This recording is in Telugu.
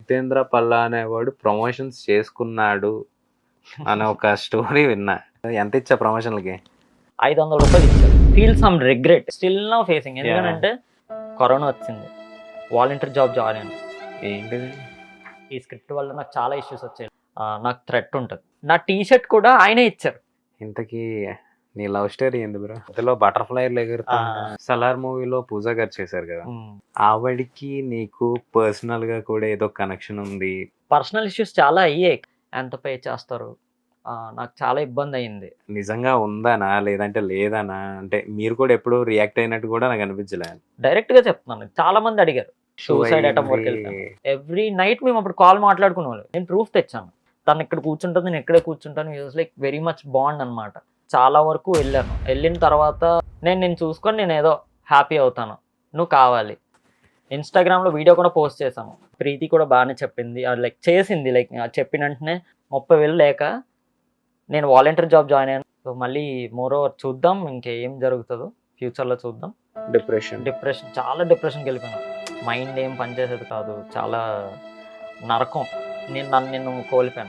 జితేంద్ర పల్లా అనేవాడు ప్రమోషన్స్ చేసుకున్నాడు అనే ఒక స్టోరీ విన్నా. ఎంత ఇచ్చా ప్రమోషన్‌లకి? 500 రూపాయలు ఇచ్చారు. Feel some regret still now facing. ఎందుకంటే కరోనా వచ్చింది, వాలంటీర్ జాబ్ జాయిన్ అయ్యాను. ఏంటిది? ఈ స్క్రిప్ట్ వల్ల నాకు చాలా ఇష్యూస్ వచ్చాయి. నాకు థ్రెట్ ఉంటుంది. నా టీ షర్ట్ కూడా ఆయనే ఇచ్చారు. ఇంతకీ నీ లవ్ స్టోరీ ఏంది బ్రో? అందులో బటర్‌ఫ్లైలు ఎగురుతా సలార్ మూవీలో పూజా గారు చేశారు కదా! ఆవిడకి నీకు పర్సనల్‌గా కూడా ఏదో కనెక్షన్ ఉంది. పర్సనల్ ఇష్యూస్ చాలా అయ్యాయి. ఎంత పే చేస్తారు? నాకు చాలా ఇబ్బంది అయింది. నిజంగా ఉందనా? లేదంటే లేదనా? అంటే మీరు కూడా ఎప్పుడు రియాక్ట్ అయినట్టు కూడా నాకు అనిపించలే. డైరెక్ట్‌గా చెప్తున్నాను. చాలా మంది అడిగారు. సూసైడ్ అటెంప్ట్ వరకు వెళ్ళిపోయాను. ఎవ్రీ నైట్ మేము అప్పుడు కాల్ మాట్లాడుకునేవాళ్ళం. నేను ప్రూఫ్ తెచ్చాను. తను ఇక్కడ కూర్చుంటుంది, నేను ఇక్కడే కూర్చుంటాను. It was like very much bond అనమాట. చాలా వరకు వెళ్ళాను. వెళ్ళిన తర్వాత నేను చూసుకొని నేను ఏదో హ్యాపీ అవుతాను. నువ్వు కావాలి. ఇన్‌స్టాగ్రామ్‌లో వీడియో కూడా పోస్ట్ చేశాను. ప్రీతి కూడా బాగానే చెప్పింది. అది లైక్ చేసింది. లైక్ చెప్పిన వెంటనే 30,000 లేక నేను వాలంటీర్ జాబ్ జాయిన్ అయ్యాను. సో మళ్ళీ మోరోవర్ చూద్దాం ఇంకేం జరుగుతుందో ఫ్యూచర్‌లో చూద్దాం. డిప్రెషన్ చాలా డిప్రెషన్‌కి వెళ్ళిపోయాను. మైండ్ ఏం పనిచేసేది కాదు. చాలా నరకం. నేను కోల్పోయాను.